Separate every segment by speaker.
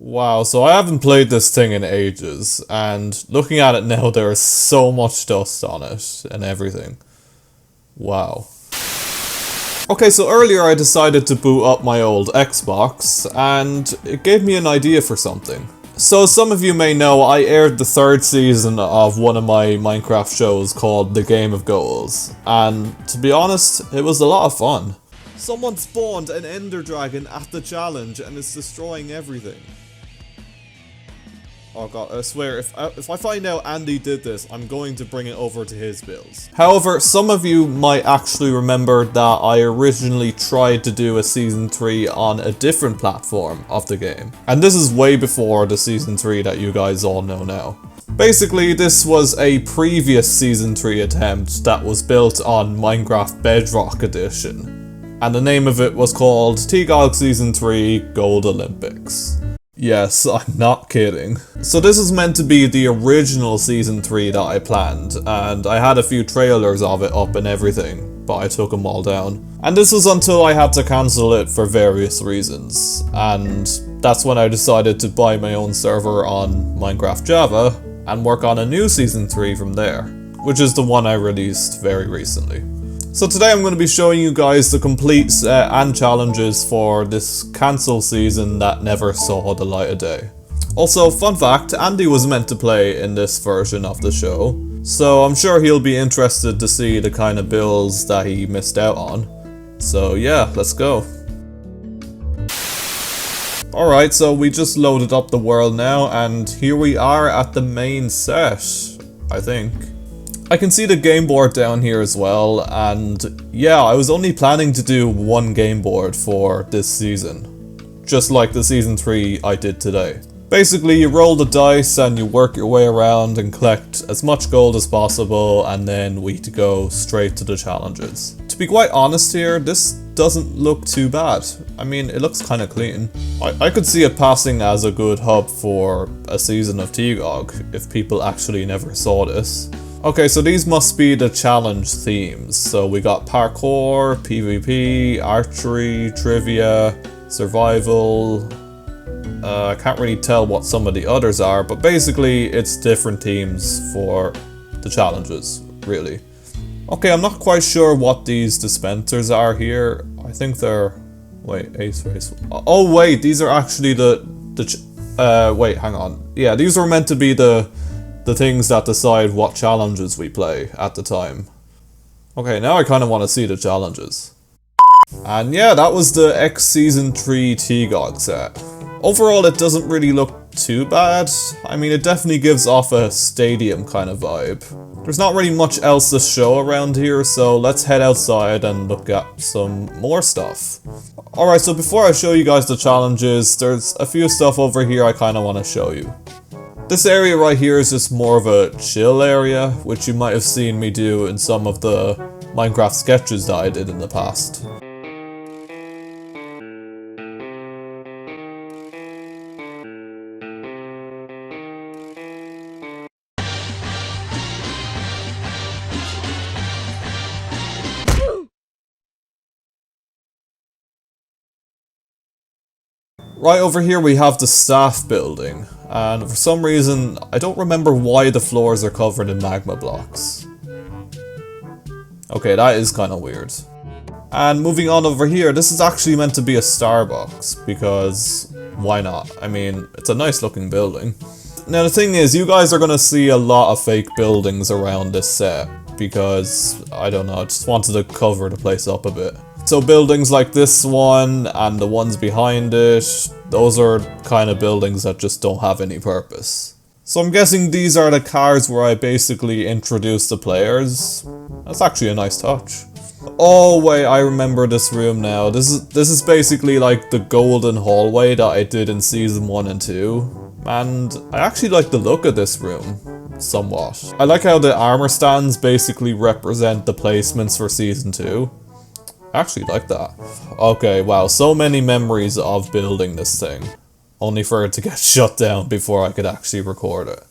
Speaker 1: Wow, so I haven't played this thing in ages, and looking at it now, there is so much dust on it and everything. Wow. Okay, so earlier I decided to boot up my old Xbox, and it gave me an idea for something. So some of you may know I aired the third season of one of my Minecraft shows called The Game of Goals, and to be honest, it was a lot of fun. Someone spawned an ender dragon at the challenge and is destroying everything. Oh god, I swear, if I find out Andy did this, I'm going to bring it over to his builds. However, some of you might actually remember that I originally tried to do a Season 3 on a different platform of the game. And this is way before the Season 3 that you guys all know now. Basically, this was a previous Season 3 attempt that was built on Minecraft Bedrock Edition. And the name of it was called TGOG Season 3 Gold Olympics. Yes, I'm not kidding. So this is meant to be the original Season 3 that I planned, and I had a few trailers of it up and everything, but I took them all down. And this was until I had to cancel it for various reasons, and that's when I decided to buy my own server on Minecraft Java, and work on a new Season 3 from there, which is the one I released very recently. So today I'm going to be showing you guys the complete set and challenges for this cancel season that never saw the light of day. Also, fun fact, Andy was meant to play in this version of the show, so I'm sure he'll be interested to see the kind of builds that he missed out on. So yeah, let's go. Alright, so we just loaded up the world now, and here we are at the main set, I think. I can see the game board down here as well, and yeah, I was only planning to do one game board for this season. Just like the Season 3 I did today. Basically, you roll the dice and you work your way around and collect as much gold as possible, and then we go straight to the challenges. To be quite honest here, this doesn't look too bad. I mean, it looks kind of clean. I could see it passing as a good hub for a season of TGOG, if people actually never saw this. Okay, so these must be the challenge themes. So we got parkour, PvP, archery, trivia, survival. I can't really tell what some of the others are, but basically it's different themes for the challenges, really. Okay, I'm not quite sure what these dispensers are here. I think they're... wait, ace race. Oh wait, these are actually wait, hang on. Yeah, these were meant to be the things that decide what challenges we play at the time. Okay, now I kind of want to see the challenges. And yeah, that was the X Season 3 TGOG set. Overall, it doesn't really look too bad. I mean, it definitely gives off a stadium kind of vibe. There's not really much else to show around here, so let's head outside and look at some more stuff. Alright, so before I show you guys the challenges, there's a few stuff over here I kind of want to show you. This area right here is just more of a chill area, which you might have seen me do in some of the Minecraft sketches that I did in the past. Right over here we have the staff building, and for some reason I don't remember why the floors are covered in magma blocks. Okay, that is kind of weird. And moving on over here, this is actually meant to be a Starbucks, because why not? I mean, it's a nice looking building. Now the thing is, you guys are going to see a lot of fake buildings around this set, because, I don't know, I just wanted to cover the place up a bit. So buildings like this one, and the ones behind it, those are kind of buildings that just don't have any purpose. So I'm guessing these are the cars where I basically introduce the players. That's actually a nice touch. Oh wait, I remember this room now. This is basically like the golden hallway that I did in Season 1 and 2. And I actually like the look of this room, somewhat. I like how the armor stands basically represent the placements for Season 2. I actually like that. Okay, wow, so many memories of building this thing. Only for it to get shut down before I could actually record it.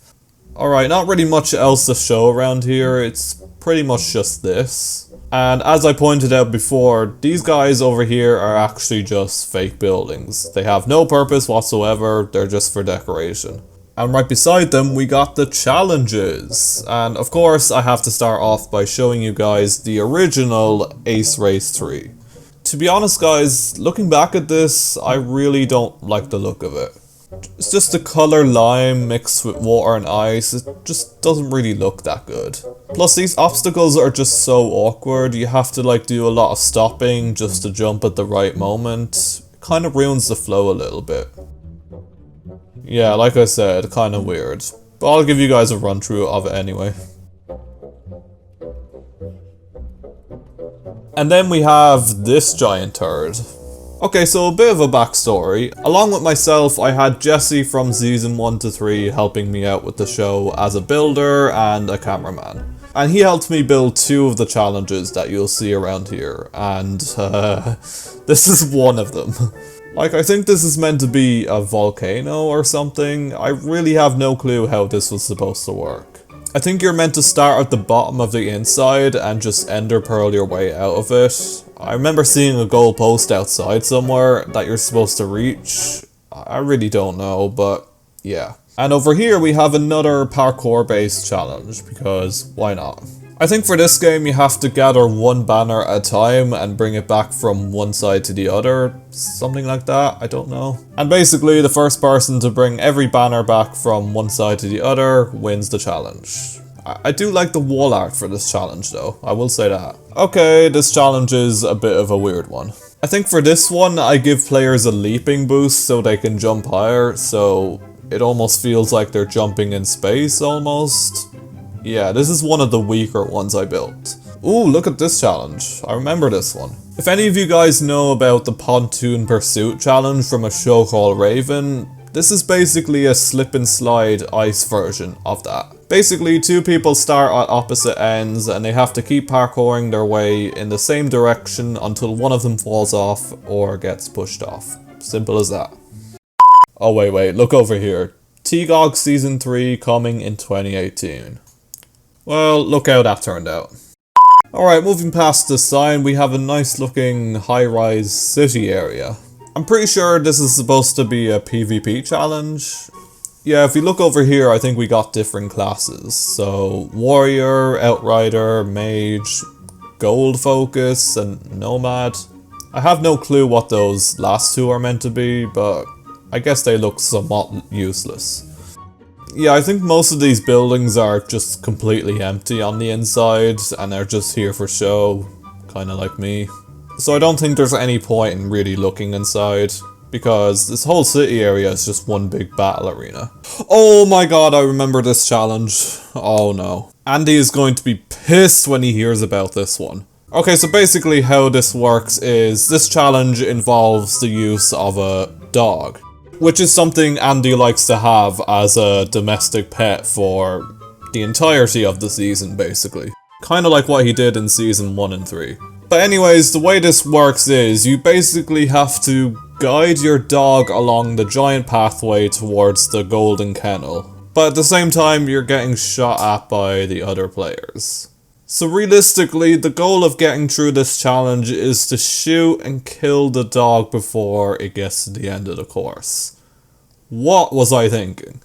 Speaker 1: Alright, not really much else to show around here. It's pretty much just this. And as I pointed out before, these guys over here are actually just fake buildings. They have no purpose whatsoever, they're just for decoration. And right beside them, we got the challenges. And of course, I have to start off by showing you guys the original Ace Race 3. To be honest guys, looking back at this, I really don't like the look of it. It's just the color lime mixed with water and ice, it just doesn't really look that good. Plus these obstacles are just so awkward, you have to like do a lot of stopping just to jump at the right moment. It kind of ruins the flow a little bit. Yeah, like I said, kind of weird. But I'll give you guys a run through of it anyway. And then we have this giant turd. Okay, so a bit of a backstory. Along with myself, I had Jesse from season 1 to 3 helping me out with the show as a builder and a cameraman. And he helped me build 2 of the challenges that you'll see around here, and this is one of them. Like, I think this is meant to be a volcano or something. I really have no clue how this was supposed to work. I think you're meant to start at the bottom of the inside and just ender pearl your way out of it. I remember seeing a goal post outside somewhere that you're supposed to reach. I really don't know, but yeah. And over here we have another parkour based challenge, because why not? I think for this game you have to gather 1 banner at a time and bring it back from one side to the other, something like that, I don't know. And basically the first person to bring every banner back from one side to the other wins the challenge. I do like the wall art for this challenge though, I will say that. Okay, this challenge is a bit of a weird one. I think for this one I give players a leaping boost so they can jump higher, so it almost feels like they're jumping in space almost. Yeah, this is one of the weaker ones I built. Ooh, look at this challenge. I remember this one. If any of you guys know about the Pontoon Pursuit challenge from a show called Raven, this is basically a slip and slide ice version of that. Basically, 2 people start at opposite ends and they have to keep parkouring their way in the same direction until one of them falls off or gets pushed off. Simple as that. Oh wait, look over here. TGOG Season 3 coming in 2018. Well, look how that turned out. Alright, moving past the sign, we have a nice looking high-rise city area. I'm pretty sure this is supposed to be a PvP challenge. Yeah, if you look over here, I think we got different classes. So, warrior, outrider, mage, gold focus, and nomad. I have no clue what those last 2 are meant to be, but I guess they look somewhat useless. Yeah, I think most of these buildings are just completely empty on the inside, and they're just here for show, kinda like me. So I don't think there's any point in really looking inside, because this whole city area is just one big battle arena. Oh my god, I remember this challenge. Oh no. Andy is going to be pissed when he hears about this one. Okay, so basically how this works is, this challenge involves the use of a dog, which is something Andy likes to have as a domestic pet for the entirety of the season, basically. Kinda like what he did in season 1 and 3. But anyways, the way this works is, you basically have to guide your dog along the giant pathway towards the golden kennel. But at the same time, you're getting shot at by the other players. So realistically, the goal of getting through this challenge is to shoot and kill the dog before it gets to the end of the course. What was I thinking?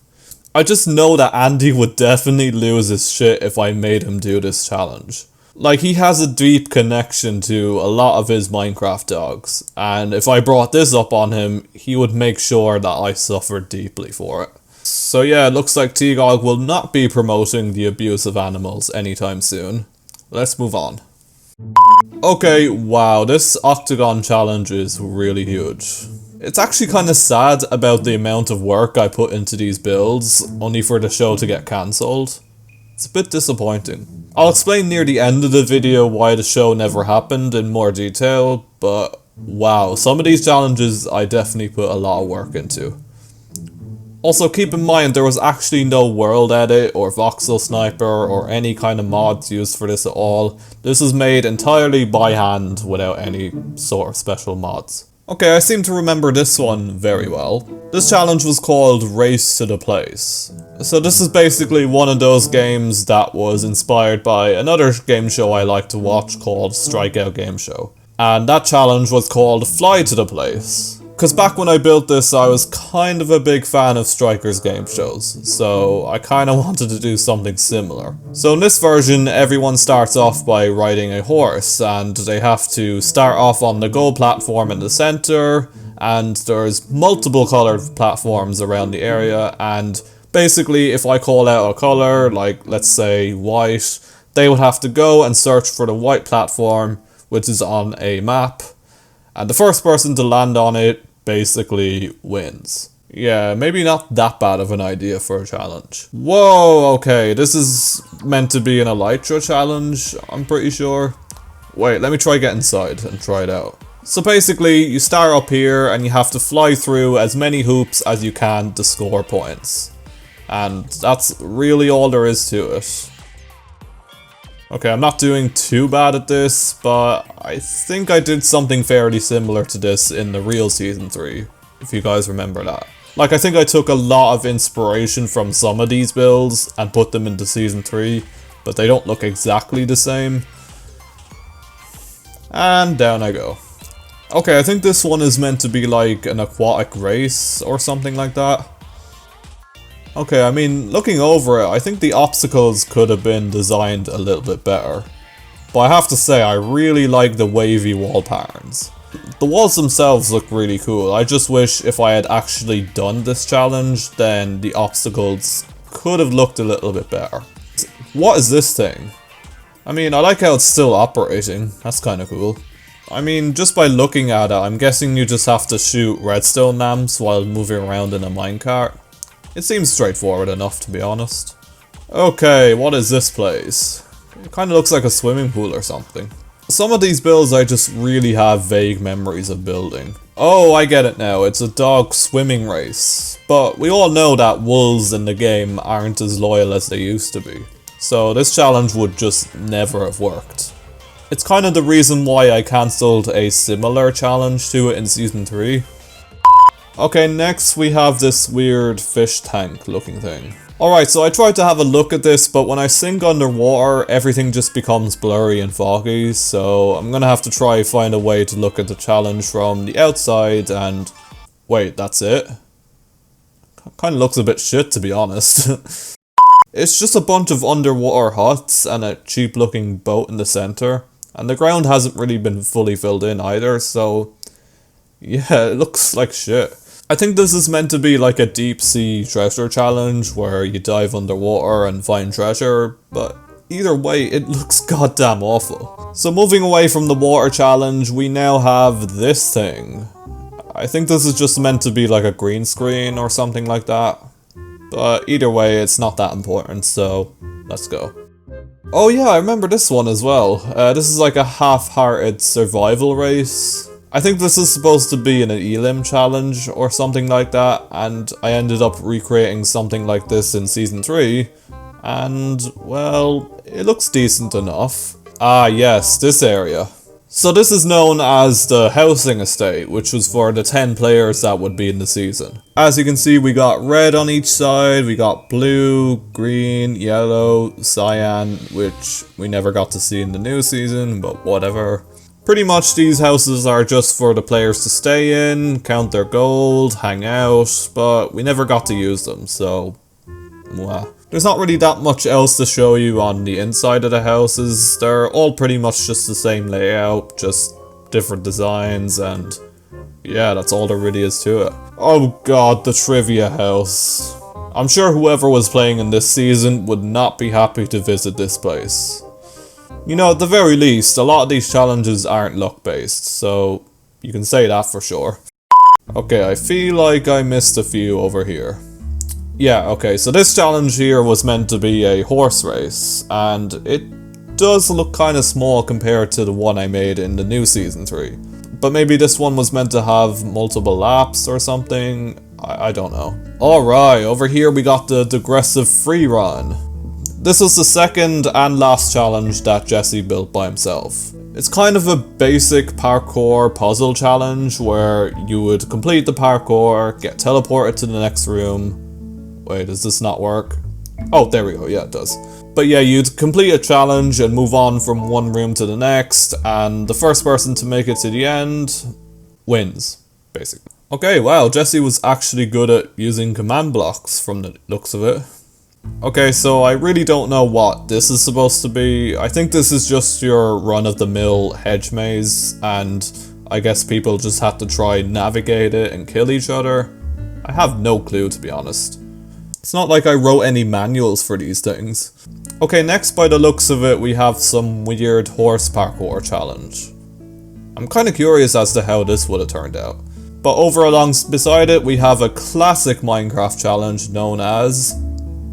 Speaker 1: I just know that Andy would definitely lose his shit if I made him do this challenge. Like, he has a deep connection to a lot of his Minecraft dogs, and if I brought this up on him, he would make sure that I suffered deeply for it. So yeah, it looks like TGOG will not be promoting the abuse of animals anytime soon. Let's move on. Okay, wow, this octagon challenge is really huge. It's actually kind of sad about the amount of work I put into these builds, only for the show to get cancelled. It's a bit disappointing. I'll explain near the end of the video why the show never happened in more detail, but wow, some of these challenges I definitely put a lot of work into. Also, keep in mind there was actually no world edit or voxel sniper or any kind of mods used for this at all. This was made entirely by hand without any sort of special mods. Okay, I seem to remember this one very well. This challenge was called Race to the Place. So this is basically one of those games that was inspired by another game show I like to watch called Strikeout Game Show. And that challenge was called Fly to the Place. Because back when I built this, I was kind of a big fan of Strikers game shows, so I kind of wanted to do something similar. So in this version, everyone starts off by riding a horse, and they have to start off on the goal platform in the center, and there's multiple colored platforms around the area, and basically if I call out a color, like let's say white, they would have to go and search for the white platform, which is on a map. And the first person to land on it basically wins. Yeah, maybe not that bad of an idea for a challenge. Whoa, okay, this is meant to be an Elytra challenge, I'm pretty sure. Wait, let me try get inside and try it out. So basically, you start up here and you have to fly through as many hoops as you can to score points. And that's really all there is to it. Okay, I'm not doing too bad at this, but I think I did something fairly similar to this in the real Season 3, if you guys remember that. Like, I think I took a lot of inspiration from some of these builds and put them into Season 3, but they don't look exactly the same. And down I go. Okay, I think this one is meant to be like an aquatic race or something like that. Okay, I mean, looking over it, I think the obstacles could have been designed a little bit better. But I have to say, I really like the wavy wall patterns. The walls themselves look really cool. I just wish if I had actually done this challenge, then the obstacles could have looked a little bit better. What is this thing? I mean, I like how it's still operating. That's kind of cool. I mean, just by looking at it, I'm guessing you just have to shoot redstone lamps while moving around in a minecart. It seems straightforward enough, to be honest. Okay, what is this place? It kind of looks like a swimming pool or something. Some of these builds I just really have vague memories of building. Oh, I get it now, it's a dog swimming race. But we all know that wolves in the game aren't as loyal as they used to be. So this challenge would just never have worked. It's kind of the reason why I cancelled a similar challenge to it in Season 3. Okay, next we have this weird fish tank looking thing. Alright, so I tried to have a look at this, but when I sink underwater, everything just becomes blurry and foggy, so I'm gonna have to try find a way to look at the challenge from the outside and... Wait, that's it? Kinda looks a bit shit, to be honest. It's just a bunch of underwater huts and a cheap looking boat in the center, and the ground hasn't really been fully filled in either, so... yeah, it looks like shit. I think this is meant to be like a deep sea treasure challenge where you dive underwater and find treasure, but either way, it looks goddamn awful. So moving away from the water challenge, we now have this thing. I think this is just meant to be like a green screen or something like that. But either way, it's not that important, so let's go. Oh yeah, I remember this one as well. This is like a half-hearted survival race. I think this is supposed to be an Elim challenge or something like that, and I ended up recreating something like this in Season 3, and, well, it looks decent enough. Ah yes, this area. So this is known as the housing estate, which was for the 10 players that would be in the season. As you can see, we got red on each side, we got blue, green, yellow, cyan, which we never got to see in the new season, but whatever. Pretty much these houses are just for the players to stay in, count their gold, hang out, but we never got to use them, so... mwah. There's not really that much else to show you on the inside of the houses. They're all pretty much just the same layout, just different designs, and... yeah, that's all there really is to it. Oh god, the trivia house. I'm sure whoever was playing in this season would not be happy to visit this place. You know, at the very least, a lot of these challenges aren't luck-based, so you can say that for sure. Okay, I feel like I missed a few over here. Yeah, okay, so this challenge here was meant to be a horse race, and it does look kind of small compared to the one I made in the new Season 3. But maybe this one was meant to have multiple laps or something, I don't know. Alright, over here we got the digressive free run. This was the second and last challenge that Jesse built by himself. It's kind of a basic parkour puzzle challenge where you would complete the parkour, get teleported to the next room. Wait, does this not work? Oh, there we go, yeah it does. But yeah, you'd complete a challenge and move on from one room to the next, and the first person to make it to the end wins, basically. Okay, wow, Jesse was actually good at using command blocks from the looks of it. Okay, so I really don't know what this is supposed to be. I think this is just your run-of-the-mill hedge maze, and I guess people just have to try and navigate it and kill each other. I have no clue, to be honest. It's not like I wrote any manuals for these things. Okay, next by the looks of it, we have some weird horse parkour challenge. I'm kinda curious as to how this would have turned out. But over along beside it, we have a classic Minecraft challenge known as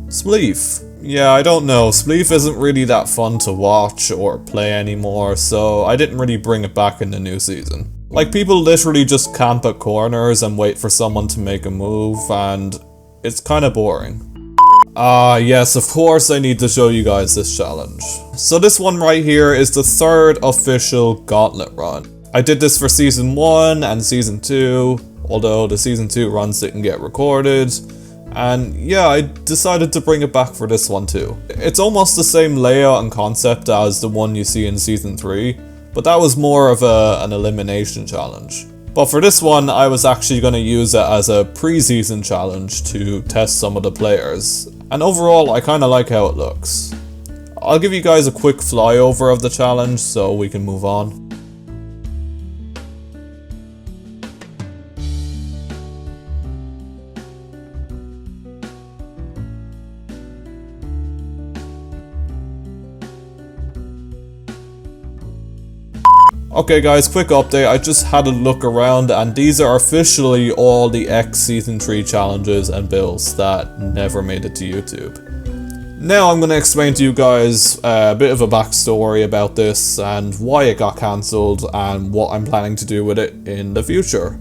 Speaker 1: Spleef. Yeah, I don't know, Spleef isn't really that fun to watch or play anymore, so I didn't really bring it back in the new season. Like, people literally just camp at corners and wait for someone to make a move, and it's kinda boring. Ah, yes, of course I need to show you guys this challenge. So this one right here is the third official Gauntlet run. I did this for Season 1 and Season 2, although the Season 2 runs didn't get recorded. And yeah, I decided to bring it back for this one too. It's almost the same layout and concept as the one you see in Season 3, but that was more of an elimination challenge. But for this one, I was actually going to use it as a pre-season challenge to test some of the players. And overall, I kind of like how it looks. I'll give you guys a quick flyover of the challenge so we can move on. Okay guys, quick update, I just had a look around and these are officially all the Season 3 challenges and builds that never made it to YouTube. Now I'm going to explain to you guys a bit of a backstory about this and why it got cancelled and what I'm planning to do with it in the future.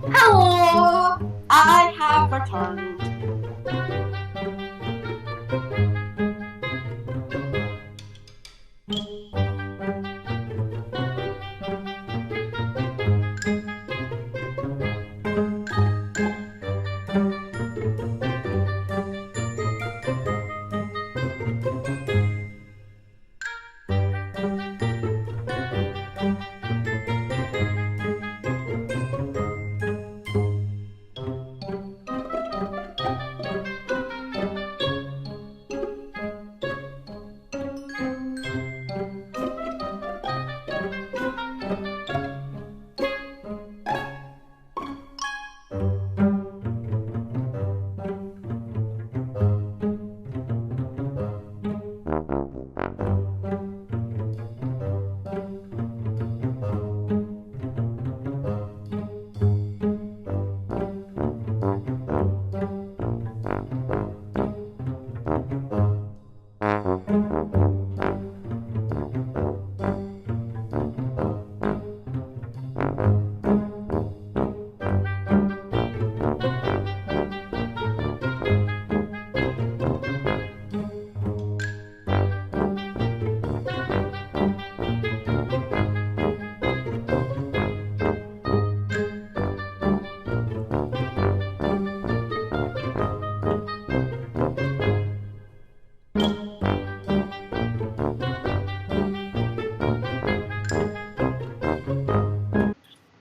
Speaker 2: Hello! I have returned.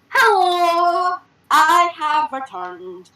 Speaker 2: Hello! I have returned.